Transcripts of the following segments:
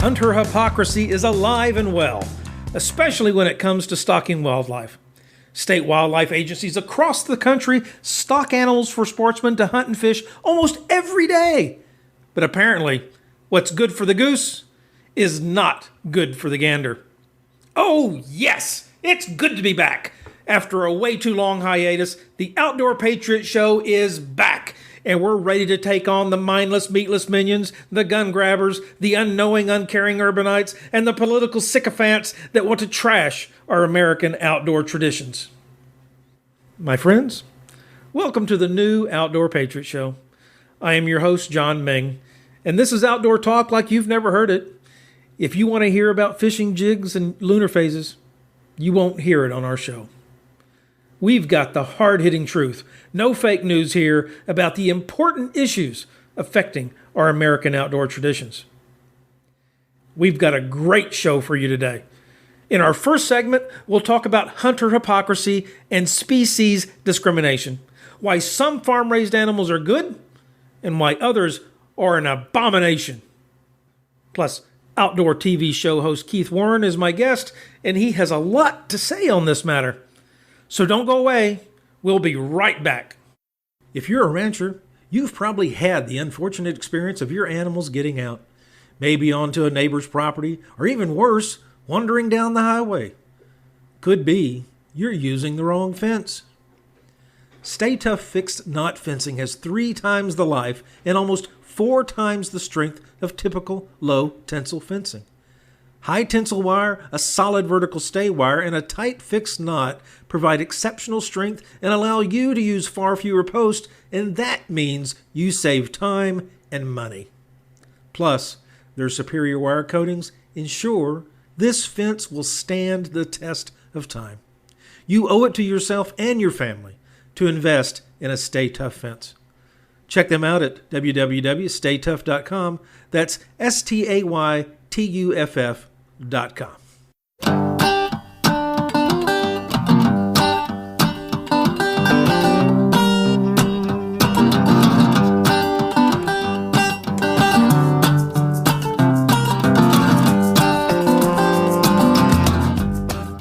Hunter hypocrisy is alive and well, especially when it comes to stalking wildlife. State wildlife agencies across the country stalk animals for sportsmen to hunt and fish almost every day. But apparently, what's good for the goose is not good for the gander. Oh yes, it's good to be back. After a way too long hiatus, the Outdoor Patriot show is back. And we're ready to take on the mindless, meatless minions, the gun grabbers, the unknowing, uncaring urbanites, and the political sycophants that want to trash our American outdoor traditions. My friends, welcome to the new Outdoor Patriot Show. I am your host, John Ming, and this is outdoor talk like you've never heard it. If you want to hear about fishing jigs and lunar phases, you won't hear it on our show. We've got the hard-hitting truth, no fake news here about the important issues affecting our American outdoor traditions. We've got a great show for you today. In our first segment, we'll talk about hunter hypocrisy and species discrimination, why some farm-raised animals are good and why others are an abomination. Plus, outdoor TV show host Keith Warren is my guest, and he has a lot to say on this matter. So don't go away. We'll be right back. If you're a rancher, you've probably had the unfortunate experience of your animals getting out, maybe onto a neighbor's property, or even worse, wandering down the highway. Could be you're using the wrong fence. Stay Tough fixed knot fencing has 3 times the life and almost 4 times the strength of typical low tensile fencing. High tensile wire, a solid vertical stay wire, and a tight fixed knot provide exceptional strength and allow you to use far fewer posts, and that means you save time and money. Plus, their superior wire coatings ensure this fence will stand the test of time. You owe it to yourself and your family to invest in a Stay Tough fence. Check them out at www.staytough.com. That's STAYTUFF.com.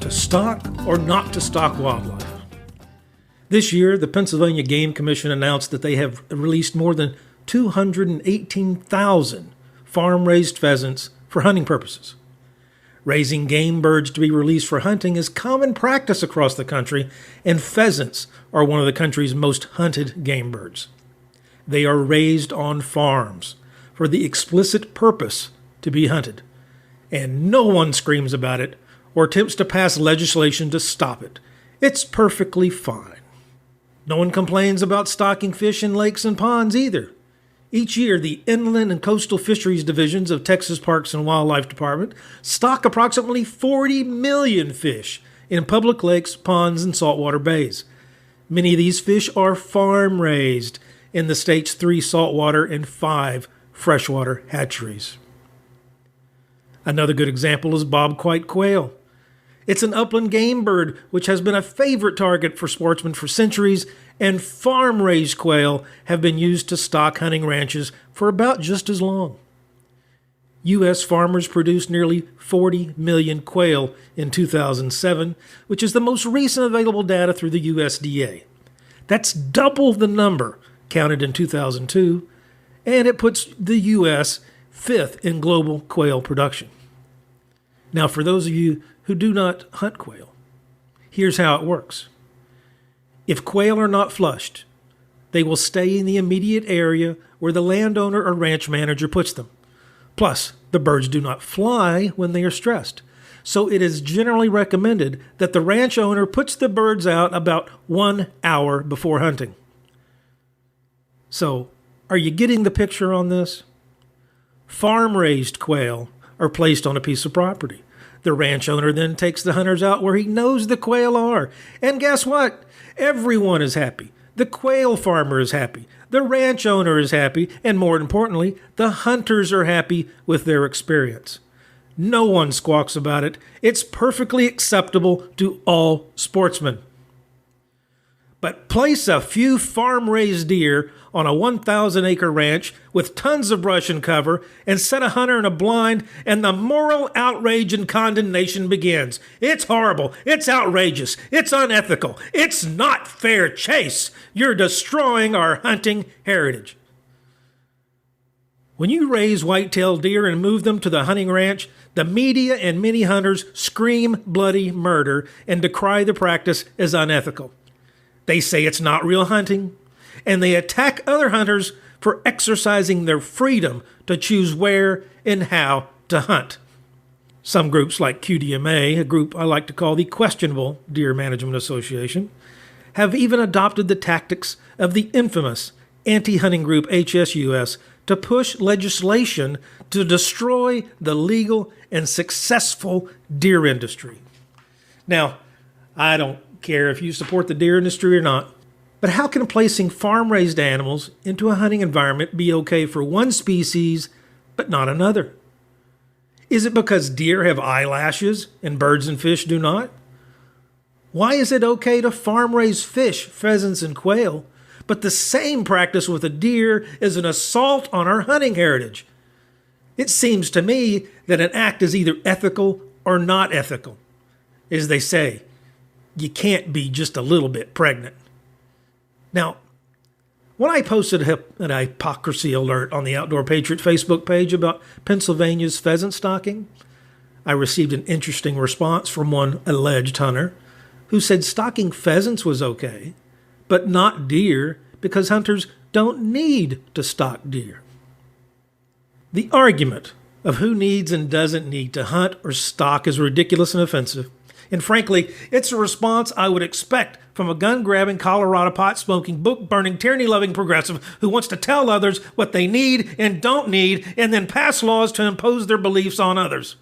To stock or not to stock wildlife. This year, the Pennsylvania Game Commission announced that they have released more than 218,000 farm-raised pheasants for hunting purposes. Raising game birds to be released for hunting is common practice across the country, and pheasants are one of the country's most hunted game birds. They are raised on farms for the explicit purpose to be hunted, and no one screams about it or attempts to pass legislation to stop it. It's perfectly fine. No one complains about stocking fish in lakes and ponds either. Each year, the Inland and Coastal Fisheries Divisions of Texas Parks and Wildlife Department stock approximately 40 million fish in public lakes, ponds, and saltwater bays. Many of these fish are farm-raised in the state's 3 saltwater and 5 freshwater hatcheries. Another good example is bobwhite quail. It's an upland game bird which has been a favorite target for sportsmen for centuries, and farm-raised quail have been used to stock hunting ranches for about just as long. U.S. farmers produced nearly 40 million quail in 2007, which is the most recent available data through the USDA. That's double the number counted in 2002, and it puts the U.S. 5th in global quail production. Now, for those of you who do not hunt quail, here's how it works. If quail are not flushed, they will stay in the immediate area where the landowner or ranch manager puts them. Plus, the birds do not fly when they are stressed. So it is generally recommended that the ranch owner puts the birds out about 1 hour before hunting. So, are you getting the picture on this? Farm-raised quail are placed on a piece of property. The ranch owner then takes the hunters out where he knows the quail are. And guess what? Everyone is happy. The quail farmer is happy. The ranch owner is happy. And more importantly, the hunters are happy with their experience. No one squawks about it. It's perfectly acceptable to all sportsmen. But place a few farm-raised deer on a 1,000-acre ranch with tons of brush and cover and set a hunter in a blind, and the moral outrage and condemnation begins. It's horrible. It's outrageous. It's unethical. It's not fair chase. You're destroying our hunting heritage. When you raise white-tailed deer and move them to the hunting ranch, the media and many hunters scream bloody murder and decry the practice as unethical. They say it's not real hunting, and they attack other hunters for exercising their freedom to choose where and how to hunt. Some groups like QDMA, a group I like to call the Questionable Deer Management Association, have even adopted the tactics of the infamous anti-hunting group HSUS to push legislation to destroy the legal and successful deer industry. Now, I don't care if you support the deer industry or not, but how can placing farm-raised animals into a hunting environment be okay for one species but not another? Is it because deer have eyelashes and birds and fish do not? Why is it okay to farm-raise fish, pheasants, and quail, but the same practice with a deer is an assault on our hunting heritage? It seems to me that an act is either ethical or not ethical. As they say, you can't be just a little bit pregnant. Now, when I posted an hypocrisy alert on the Outdoor Patriot Facebook page about Pennsylvania's pheasant stocking, I received an interesting response from one alleged hunter who said stocking pheasants was okay, but not deer because hunters don't need to stock deer. The argument of who needs and doesn't need to hunt or stock is ridiculous and offensive. And frankly, it's a response I would expect from a gun-grabbing, Colorado pot-smoking, book-burning, tyranny-loving progressive who wants to tell others what they need and don't need and then pass laws to impose their beliefs on others.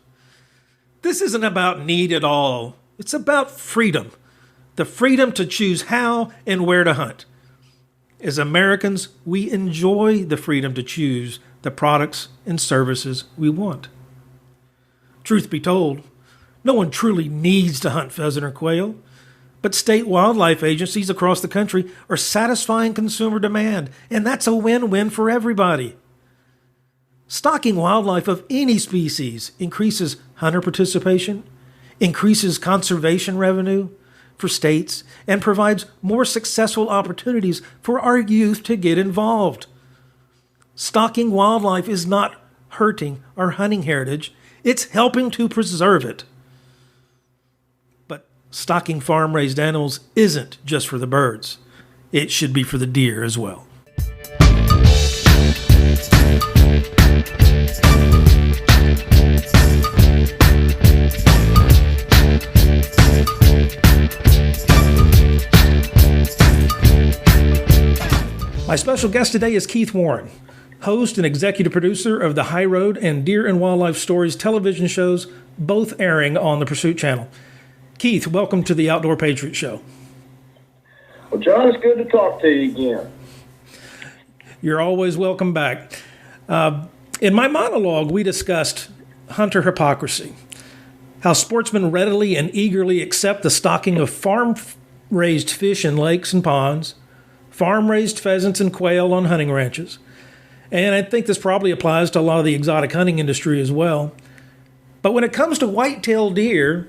This isn't about need at all. It's about freedom. The freedom to choose how and where to hunt. As Americans, we enjoy the freedom to choose the products and services we want. Truth be told, no one truly needs to hunt pheasant or quail, but state wildlife agencies across the country are satisfying consumer demand, and that's a win-win for everybody. Stocking wildlife of any species increases hunter participation, increases conservation revenue for states, and provides more successful opportunities for our youth to get involved. Stocking wildlife is not hurting our hunting heritage, it's helping to preserve it. Stocking farm-raised animals isn't just for the birds. It should be for the deer as well. My special guest today is Keith Warren, host and executive producer of the High Road and Deer and Wildlife Stories television shows, both airing on the Pursuit Channel. Keith, welcome to the Outdoor Patriot Show. Well, John, it's good to talk to you again. You're always welcome back. In my monologue, we discussed hunter hypocrisy, how sportsmen readily and eagerly accept the stocking of farm-raised fish in lakes and ponds, farm-raised pheasants and quail on hunting ranches. And I think this probably applies to a lot of the exotic hunting industry as well. But when it comes to white-tailed deer,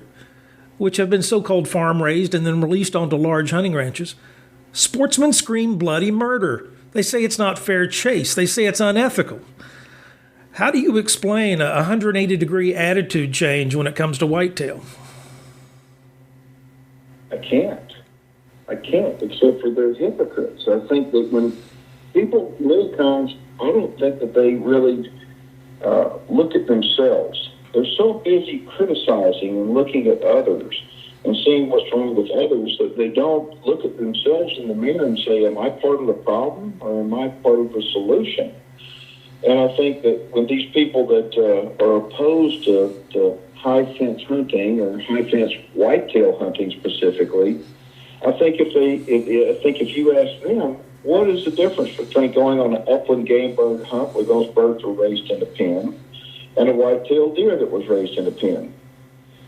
which have been so-called farm-raised and then released onto large hunting ranches, sportsmen scream bloody murder. They say it's not fair chase. They say it's unethical. How do you explain a 180-degree attitude change when it comes to whitetail? I can't, except for they're hypocrites. I think that when people, many times, I don't think that they really look at themselves. They're so busy criticizing and looking at others and seeing what's wrong with others that they don't look at themselves in the mirror and say, am I part of the problem or am I part of the solution? And I think that when these people that are opposed to high fence hunting or high fence whitetail hunting specifically, I think if you ask them, what is the difference between going on an upland game bird hunt where those birds were raised in a pen and a white-tailed deer that was raised in a pen?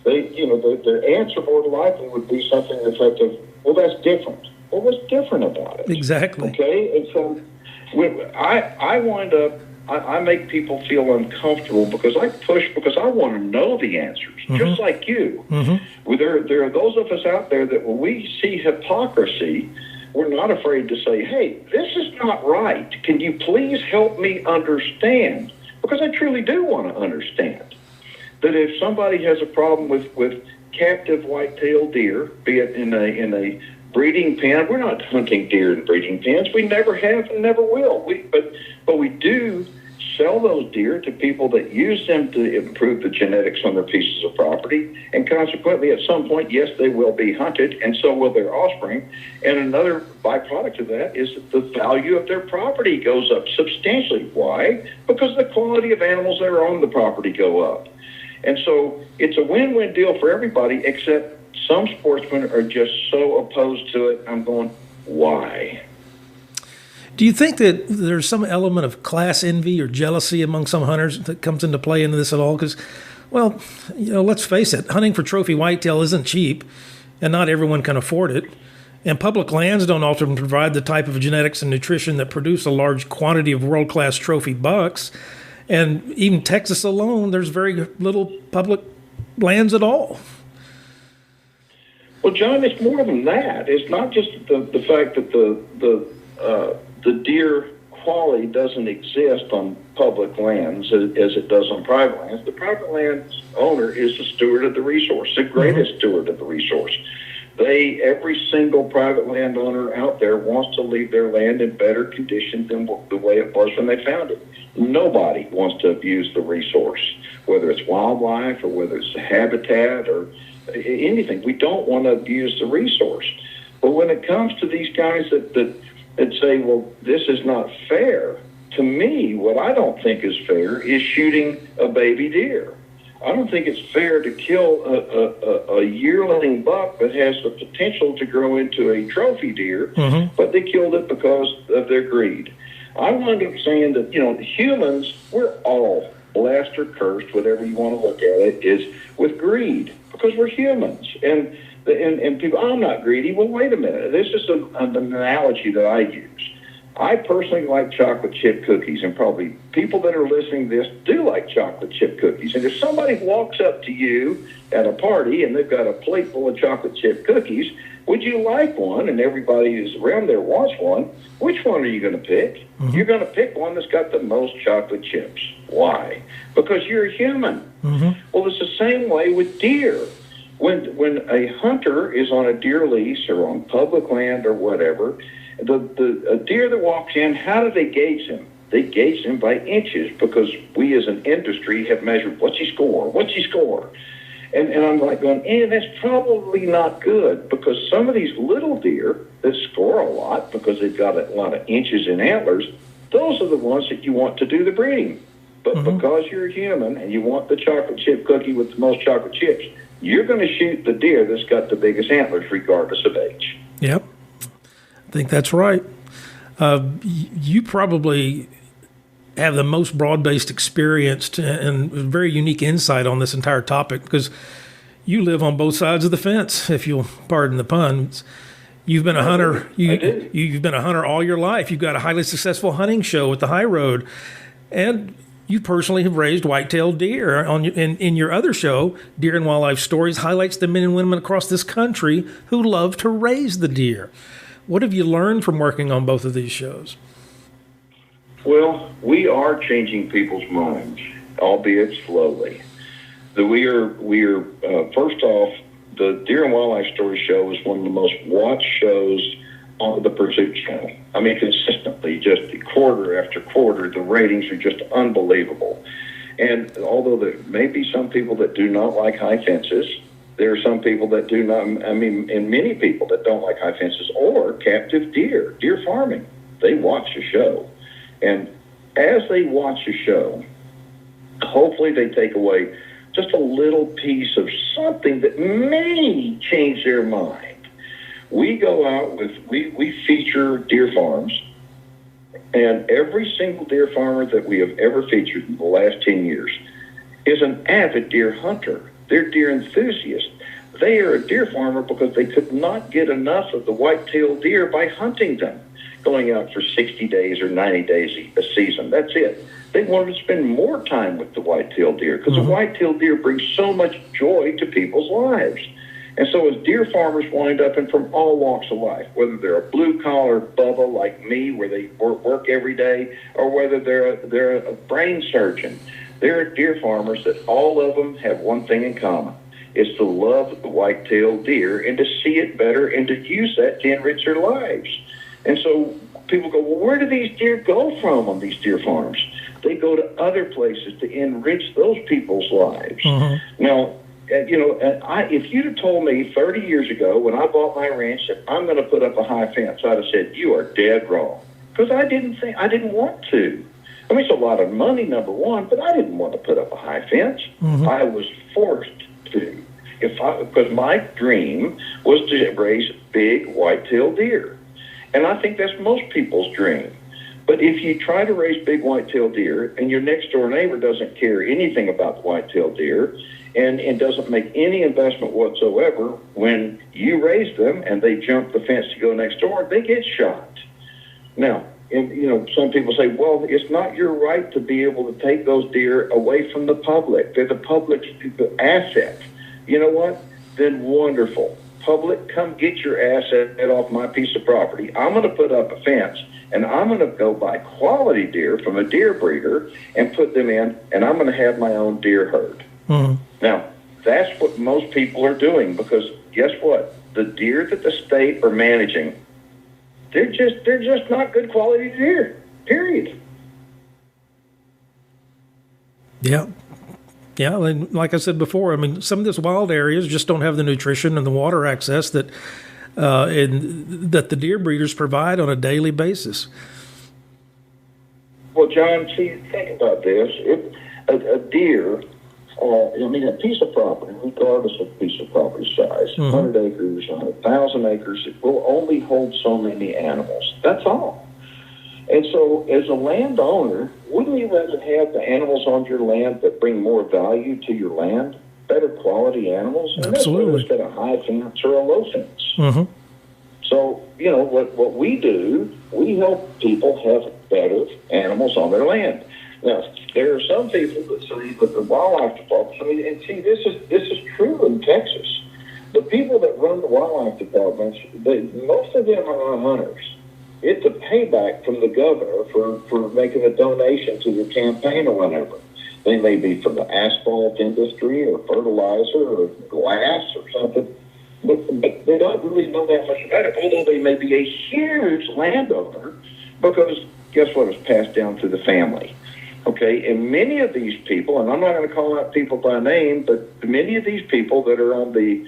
Their answer more than likely would be something effective, well, that's different. Well, what's different about it? Exactly. Okay, and so I wind up. I make people feel uncomfortable because I push because I want to know the answers, just like you. Well, there are those of us out there that when we see hypocrisy, we're not afraid to say, hey, this is not right. Can you please help me understand? Because I truly do want to understand that if somebody has a problem with captive white-tailed deer, be it in a breeding pen, we're not hunting deer in breeding pens. We never have and never will. But we do sell those deer to people that use them to improve the genetics on their pieces of property, and consequently, at some point, yes, they will be hunted, and so will their offspring. And another byproduct of that is that the value of their property goes up substantially. Why? Because the quality of animals that are on the property go up. And so it's a win-win deal for everybody, except some sportsmen are just so opposed to it. I'm going, why? Do you think that there's some element of class envy or jealousy among some hunters that comes into play into this at all? Because, well, let's face it, hunting for trophy whitetail isn't cheap, and not everyone can afford it. And public lands don't often provide the type of genetics and nutrition that produce a large quantity of world-class trophy bucks. And even Texas alone, there's very little public lands at all. Well, John, it's more than that. It's not just the fact that the deer quality doesn't exist on public lands as it does on private lands. The private lands owner is the steward of the resource, the greatest steward of the resource. Every single private landowner out there wants to leave their land in better condition than the way it was when they found it. Nobody wants to abuse the resource, whether it's wildlife or whether it's habitat or anything. We don't want to abuse the resource. But when it comes to these guys that say, well, this is not fair, to me, what I don't think is fair is shooting a baby deer. I don't think it's fair to kill a yearling buck that has the potential to grow into a trophy deer, but they killed it because of their greed. I wind up saying that, humans, we're all blessed or cursed, whatever you want to look at it, is with greed, because we're humans. And people, I'm not greedy. Well, wait a minute. This is an analogy that I use. I personally like chocolate chip cookies, and probably people that are listening to this do like chocolate chip cookies. And if somebody walks up to you at a party and they've got a plate full of chocolate chip cookies, would you like one? And everybody who's around there wants one. Which one are you going to pick? You're going to pick one that's got the most chocolate chips. Why? Because you're a human. Well, it's the same way with deer. When a hunter is on a deer lease or on public land or whatever, a deer that walks in, how do they gauge him? They gauge him by inches, because we as an industry have measured, what's he score? What's he score? And I'm like going, that's probably not good, because some of these little deer that score a lot because they've got a lot of inches in antlers, those are the ones that you want to do the breeding. But because you're a human and you want the chocolate chip cookie with the most chocolate chips, you're going to shoot the deer that's got the biggest antlers regardless of age. Yep. I think that's right. You probably have the most broad-based experience and very unique insight on this entire topic, because you live on both sides of the fence, if you'll pardon the pun. You've been a hunter. You've been a hunter all your life. You've got a highly successful hunting show at the High Road, and you personally have raised white-tailed deer. In your other show, Deer and Wildlife Stories, highlights the men and women across this country who love to raise the deer. What have you learned from working on both of these shows? Well, we are changing people's minds, albeit slowly. We are first off, the Deer and Wildlife Story show is one of the most watched shows on the Pursuit channel. I mean, consistently, just quarter after quarter, the ratings are just unbelievable. And although there may be some people that do not like high fences, there are some people that do not, and many people that don't like high fences or captive deer farming. They watch the show. And as they watch the show, hopefully they take away just a little piece of something that may change their mind. We go out we feature deer farms, and every single deer farmer that we have ever featured in the last 10 years is an avid deer hunter. They're deer enthusiasts. They are a deer farmer because they could not get enough of the white-tailed deer by hunting them, going out for 60 days or 90 days a season. That's it. They wanted to spend more time with the white-tailed deer because the white-tailed deer brings so much joy to people's lives. And so as deer farmers wind up, and from all walks of life, whether they're a blue-collar bubba like me where they work every day, or whether they're a brain surgeon, they're deer farmers that all of them have one thing in common. It's to love the white-tailed deer and to see it better and to use that to enrich their lives. And so people go, well, where do these deer go from on these deer farms? They go to other places to enrich those people's lives. Now, if you'd have told me 30 years ago when I bought my ranch that I'm going to put up a high fence, I'd have said, you are dead wrong. Because I didn't want to. I mean, it's a lot of money, number one, but I didn't want to put up a high fence. I was forced to. Because my dream was to raise big white-tailed deer. And I think that's most people's dream. But if you try to raise big white-tailed deer and your next-door neighbor doesn't care anything about the white-tailed deer and doesn't make any investment whatsoever, when you raise them and they jump the fence to go next door, they get shot. Now, some people say, well, it's not your right to be able to take those deer away from the public. They're the public's asset. You know what? Then wonderful. Public, come get your asset off my piece of property. I'm going to put up a fence, and I'm going to go buy quality deer from a deer breeder and put them in, and I'm going to have my own deer herd. Now, that's what most people are doing because guess what? The deer that the state are managing, they're just not good quality deer, period. Yeah. Yeah, and like I said before, I mean, some of these wild areas just don't have the nutrition and the water access that that the deer breeders provide on a daily basis. Well, John, see, think about this. If a deer, a piece of property, regardless of piece of property size, 100 acres, 1,000 acres, it will only hold so many animals. That's all. And so as a landowner, wouldn't you rather have the animals on your land that bring more value to your land, better quality animals? And absolutely. Instead of a high fence or a low fence. So, what we do, we help people have better animals on their land. Now, there are some people that say that the wildlife department, and see, this is true in Texas. The people that run the wildlife departments, most of them are not hunters. It's a payback from the governor for making a donation to the campaign or whatever. They may be from the asphalt industry or fertilizer or glass or something, but they don't really know that much about it, although they may be a huge landowner because guess what? It's passed down through the family. Okay, and many of these people, and I'm not going to call out people by name, but many of these people that are on the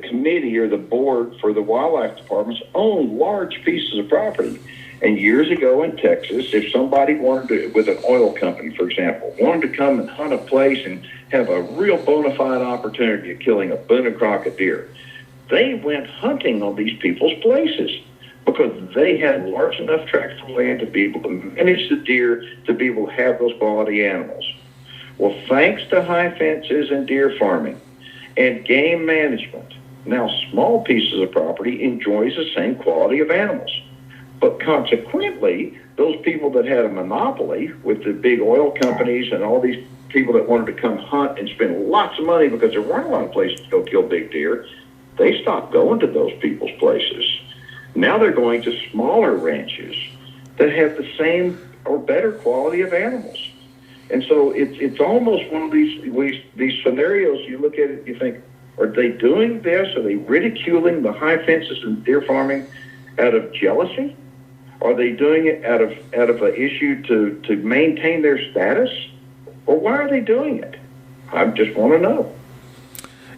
committee or the board for the wildlife departments own large pieces of property. And years ago in Texas, if somebody wanted to, with an oil company, for example, wanted to come and hunt a place and have a real bona fide opportunity of killing a Boone and Crockett deer, they went hunting on these people's places because they had large enough tracts of land to be able to manage the deer, to be able to have those quality animals. Well, thanks to high fences and deer farming, and game management, now small pieces of property enjoys the same quality of animals. But consequently, those people that had a monopoly with the big oil companies and all these people that wanted to come hunt and spend lots of money because there weren't a lot of places to go kill big deer, they stopped going to those people's places. Now they're going to smaller ranches that have the same or better quality of animals. And so it's almost one of these scenarios. You look at it, you think, are they doing this? Are they ridiculing the high fences and deer farming out of jealousy? Are they doing it out of an issue to maintain their status? Or why are they doing it? I just want to know.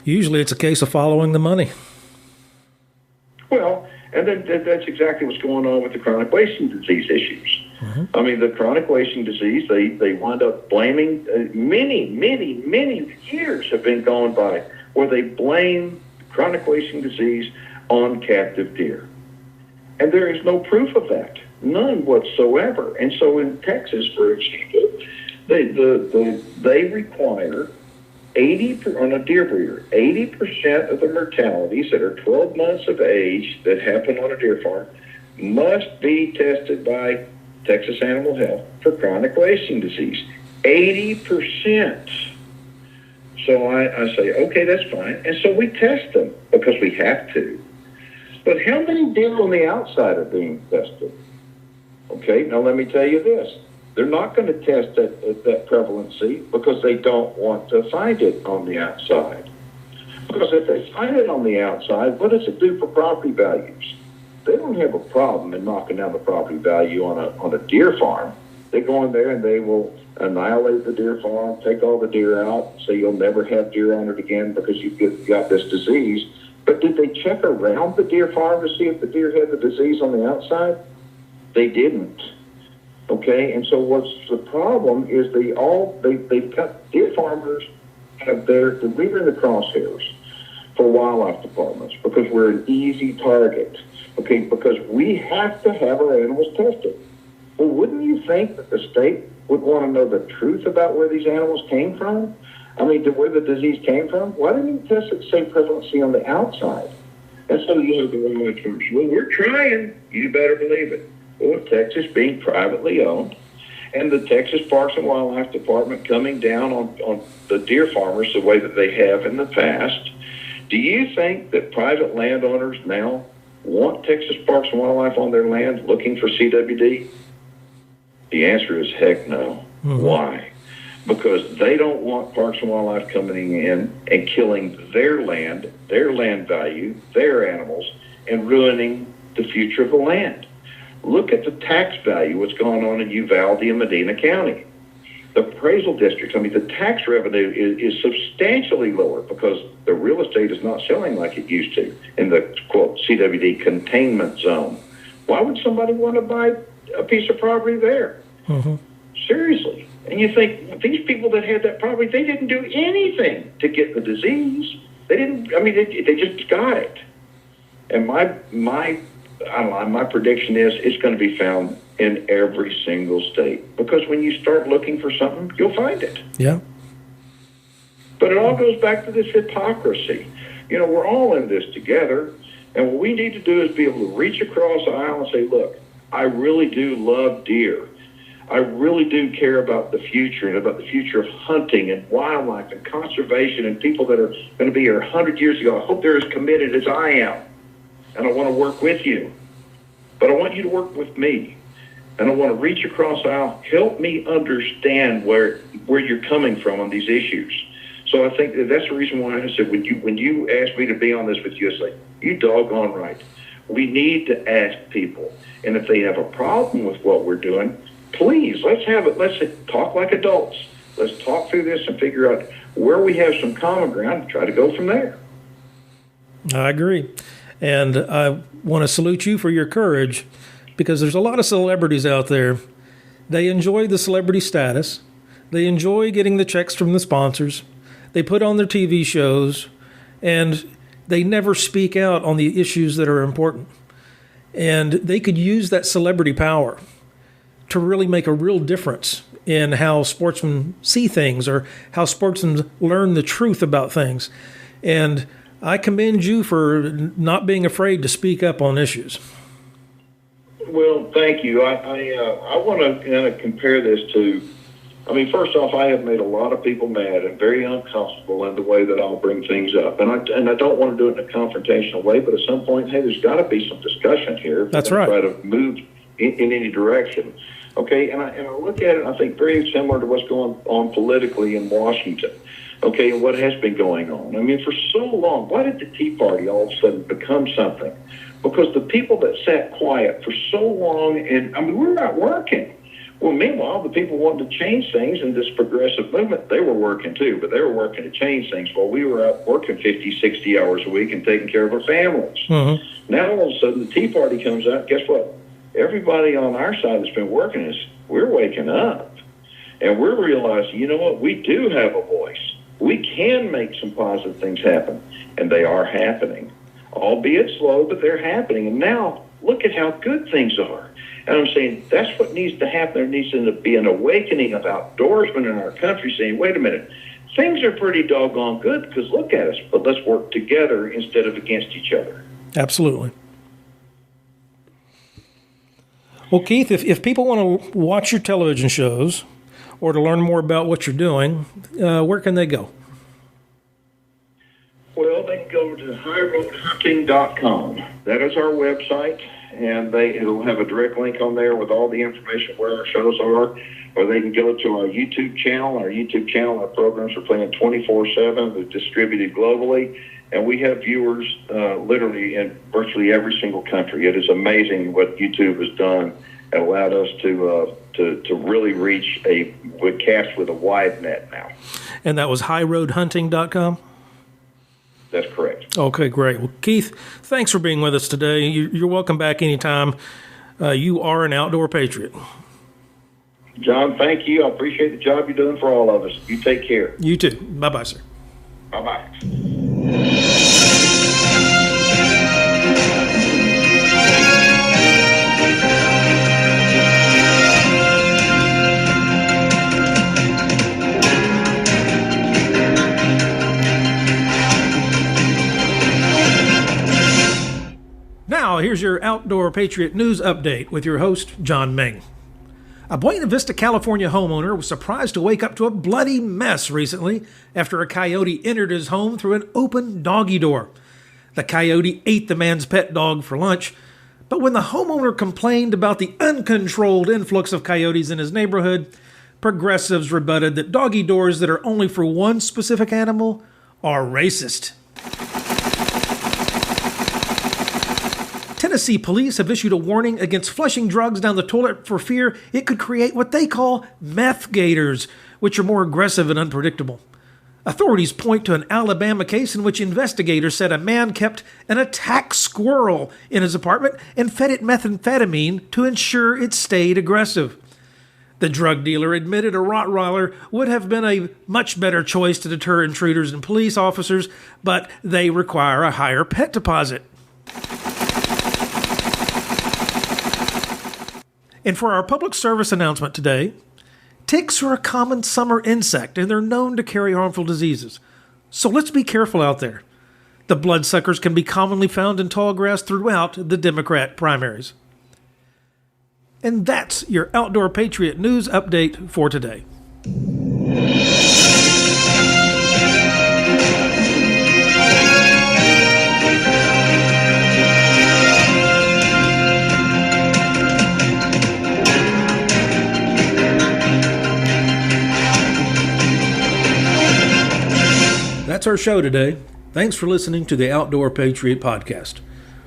Usually it's a case of following the money. Well, and then that's exactly what's going on with the chronic wasting disease issues. I mean, the chronic wasting disease, they wind up blaming, many years have been gone by where they blame chronic wasting disease on captive deer. And there is no proof of that, none whatsoever. And so in Texas, for example, they require on a deer breeder, 80% of the mortalities that are 12 months of age that happen on a deer farm must be tested by Texas Animal Health for chronic wasting disease. 80%. So I say, okay, that's fine. And so we test them because we have to. But how many deer on the outside are being tested? Okay, now let me tell you this. They're not going to test that prevalency because they don't want to find it on the outside. Because if they find it on the outside, what does it do for property values? They don't have a problem in knocking down the property value on a deer farm. They go in there and they will annihilate the deer farm, take all the deer out, say you'll never have deer on it again because you've got this disease. But did they check around the deer farm to see if the deer had the disease on the outside? They didn't. Okay, and so what's the problem is they've got deer farmers they're in the crosshairs for wildlife departments because we're an easy target. Okay, because we have to have our animals tested. Well, wouldn't you think that the state would want to know the truth about where these animals came from? I mean, where the disease came from? Why didn't you test the same prevalency on the outside? And so you have the monitors. Well, we're trying. You better believe it. Well, Texas being privately owned, and the Texas Parks and Wildlife Department coming down on the deer farmers the way that they have in the past, do you think that private landowners now want Texas Parks and Wildlife on their land looking for CWD? The answer is heck no. Mm-hmm. Why? Because they don't want Parks and Wildlife coming in and killing their land value, their animals, and ruining the future of the land. Look at the tax value, what's going on in Uvalde and Medina County. The appraisal districts, the tax revenue is substantially lower because the real estate is not selling like it used to in the, quote, CWD containment zone. Why would somebody want to buy a piece of property there? Mm-hmm. Seriously. And you think these people that had that property, they didn't do anything to get the disease. They didn't, they just got it. And my prediction is it's going to be found in every single state. Because when you start looking for something, you'll find it. Yeah. But it all goes back to this hypocrisy. We're all in this together. And what we need to do is be able to reach across the aisle and say, look, I really do love deer. I really do care about the future and about the future of hunting and wildlife and conservation and people that are going to be here 100 years ago. I hope they're as committed as I am. And I want to work with you. But I want you to work with me. And I want to reach across the aisle, help me understand where you're coming from on these issues. So I think that's the reason why I said, when you asked me to be on this with you, I said, you doggone right. We need to ask people. And if they have a problem with what we're doing, please, let's talk like adults. Let's talk through this and figure out where we have some common ground and try to go from there. I agree. And I want to salute you for your courage, because there's a lot of celebrities out there. They enjoy the celebrity status. They enjoy getting the checks from the sponsors. They put on their TV shows, and they never speak out on the issues that are important. And they could use that celebrity power to really make a real difference in how sportsmen see things or how sportsmen learn the truth about things. And I commend you for not being afraid to speak up on issues. Well, thank you. I want to kind of compare this to, first off, I have made a lot of people mad and very uncomfortable in the way that I'll bring things up. And I don't want to do it in a confrontational way, but at some point, hey, there's got to be some discussion here. That's right. Try to move in any direction. Okay, and I look at it, I think, very similar to what's going on politically in Washington. Okay, and what has been going on. For so long, why did the Tea Party all of a sudden become something? Because the people that sat quiet for so long, and we're not working. Well, meanwhile, the people wanting to change things in this progressive movement, they were working too, but they were working to change things while we were out working 50, 60 hours a week and taking care of our families. Mm-hmm. Now, all of a sudden, the Tea Party comes out, guess what? Everybody on our side that's been working is, we're waking up. And we're realizing, you know what, we do have a voice. We can make some positive things happen, and they are happening. Albeit slow, but they're happening. And now, look at how good things are. And I'm saying that's what needs to happen. There needs to be an awakening of outdoorsmen in our country saying, wait a minute, things are pretty doggone good because look at us, but let's work together instead of against each other. Absolutely. Well, Keith, if people want to watch your television shows or to learn more about what you're doing, where can they go? Well, they can go to hyroadhunting.com. That is our website, and it'll have a direct link on there with all the information where our shows are. Or they can go to our YouTube channel. Our YouTube channel, our programs are playing 24/7. They're distributed globally, and we have viewers literally in virtually every single country. It is amazing what YouTube has done and allowed us to really reach we cast with a wide net now. And that was hyroadhunting.com? That's correct. Okay, great. Well, Keith, thanks for being with us today. You're welcome back anytime. You are an outdoor patriot. John, thank you. I appreciate the job you're doing for all of us. You take care. You too. Bye-bye, sir. Bye-bye. Now, here's your Outdoor Patriot News Update with your host, John Ming. A Buena Vista, California homeowner was surprised to wake up to a bloody mess recently after a coyote entered his home through an open doggy door. The coyote ate the man's pet dog for lunch, but when the homeowner complained about the uncontrolled influx of coyotes in his neighborhood, progressives rebutted that doggy doors that are only for one specific animal are racist. Tennessee police have issued a warning against flushing drugs down the toilet for fear it could create what they call meth gators, which are more aggressive and unpredictable. Authorities point to an Alabama case in which investigators said a man kept an attack squirrel in his apartment and fed it methamphetamine to ensure it stayed aggressive. The drug dealer admitted a Rottweiler would have been a much better choice to deter intruders and police officers, but they require a higher pet deposit. And for our public service announcement today, ticks are a common summer insect and they're known to carry harmful diseases. So let's be careful out there. The bloodsuckers can be commonly found in tall grass throughout the Democrat primaries. And that's your Outdoor Patriot News Update for today. That's our show today. Thanks for listening to the Outdoor Patriot Podcast.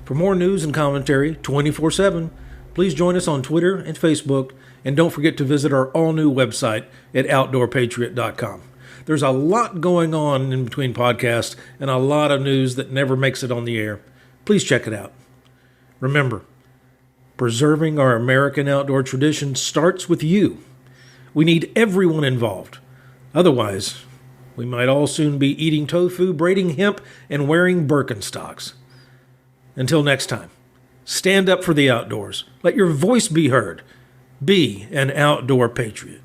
For more news and commentary 24/7, please join us on Twitter and Facebook, and don't forget to visit our all-new website at outdoorpatriot.com. There's a lot going on in between podcasts and a lot of news that never makes it on the air. Please check it out. Remember, preserving our American outdoor tradition starts with you. We need everyone involved. Otherwise, we might all soon be eating tofu, braiding hemp, and wearing Birkenstocks. Until next time, stand up for the outdoors. Let your voice be heard. Be an outdoor patriot.